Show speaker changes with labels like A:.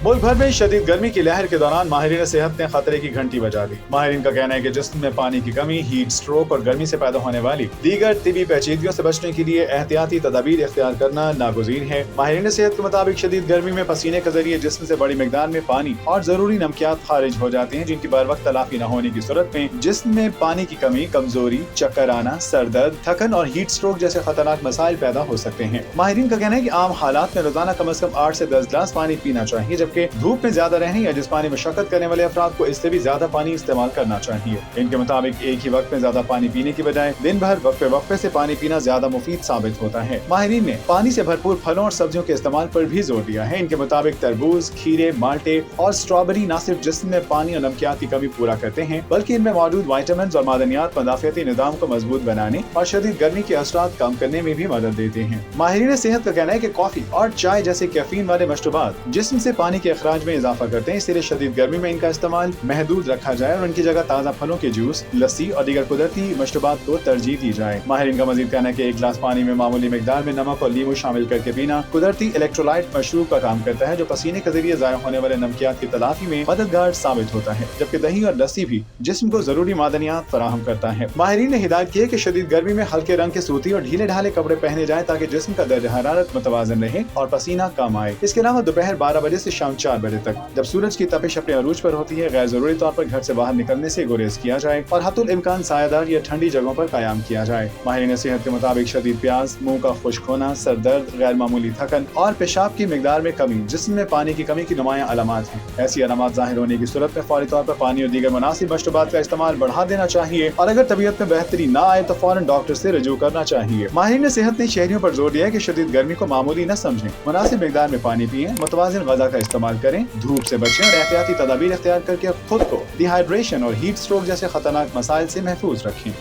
A: मुल्क भर में शदीद गर्मी की लहर के दौरान माहिरीन सेहत ने खतरे की घंटी बजा दी। माहिरीन का कहना है कि जिस्म में पानी की कमी, हीट स्ट्रोक और गर्मी से पैदा होने वाली दीगर तिबी पेचीदगियों से बचने के लिए एहतियाती तदाबीर इख्तियार करना नागुज़ीर है। माहिरीन सेहत के मुताबिक शदीद गर्मी में पसीने के जरिए जिस्म से बड़ी मिकदार में पानी और जरूरी नमकियात खारिज हो जाते हैं, जिनकी बर वक्त तलाफी न होने की सूरत में जिस्म में पानी की कमी, कमजोरी, चक्कर आना, सर दर्द, थकन और हीट स्ट्रोक जैसे खतरनाक मसाइल पैदा हो सकते हैं। माहिरीन का कहना है कि आम हालात में रोजाना कम से कम 8 से 10 गिलास पानी पीना चाहिए, जबकि धूप में ज्यादा रहने या जिस्मानी मशक्कत करने वाले अफराद को इससे भी ज्यादा पानी इस्तेमाल करना चाहिए। इनके मुताबिक एक ही वक्त में ज्यादा पानी पीने की बजाय दिन भर वक्फे वक्फे से पानी पीना ज्यादा मुफीद साबित होता है। माहिरीन ने पानी से भरपूर फलों और सब्जियों के इस्तेमाल पर भी जोर दिया है। इनके मुताबिक तरबूज, खीरे, माल्टे और स्ट्रॉबेरी न सिर्फ जिस्म में पानी और नमकियात की कमी पूरा करते हैं, बल्कि इनमें मौजूद विटामिन और मादनियात मदाफियती निज़ाम को मजबूत बनाने और शदीद गर्मी के असरात कम करने में भी मदद देते हैं। माहिरीन सेहत का कहना है कि कॉफी और चाय जैसे कैफीन वाले मशरूबात जिस्म से पानी के अखराज में इजाफा करते हैं, इसलिए शदीद गर्मी में इनका इस्तेमाल महदूद रखा जाए और उनकी जगह ताज़ा फलों के जूस, लस्सी और दीगर कुदरती मशरूबात को तरजीह दी जाए। माहिरीन का मजीद कहना है कि एक गिलास पानी में मामूली मिकदार में नमक और नींबू शामिल करके पीना कुदरती इलेक्ट्रोलाइट मशरूब का काम करता है, जो पसीने के जरिए ज़ाया होने वाले नमकियात की तलाफी में मददगार साबित होता है, जबकि दही और लस्सी भी जिस्म को जरूरी मादनियात फराहम करता है। माहिरीन ने हिदायत की है कि शदीद गर्मी में हल्के रंग के सूती और ढीले ढाले कपड़े पहने जाएं, ताकि जिस्म का दर्ज हरारत मुतवाज़िन रहे और पसीना कम आए। इसके अलावा दोपहर 12 बजे से शाम 4 बजे तक, जब सूरज की तपिश अपने अरूज पर होती है, गैर जरूरी तौर पर घर से बाहर निकलने से गुरेज किया जाए और हतुल इम्कान सायादार या ठंडी जगहों पर कायम किया जाए। माहिरीन सेहत के मुताबिक शदीद प्यास, मुंह का खुश्क होना, सर दर्द, गैर मामूली थकन और पेशाब की मिकदार में कमी जिस्म में पानी की कमी की नुमायां अलामात हैं। ऐसी अलामात जाहिर होने की सूरत में फौरी तौर पर पानी और दीगर मुनासिब मशरूबात का इस्तेमाल बढ़ा देना चाहिए और अगर तबीयत में बेहतरी न आए तो फौरन डॉक्टर से रजू करना चाहिए। माहिरीन सेहत ने शहरियों पर जोर दिया है कि शदीद गर्मी को मामूली न समझें, मुनासिब मिकदार में पानी पिएं, मुतवाज़िन ग़िज़ा का इस्तेमाल करें, धूप से बचें और एहतियाती तदाबीर इख्तियार करके खुद को डिहाइड्रेशन और हीट स्ट्रोक जैसे खतरनाक मसाइल से महफूज रखें।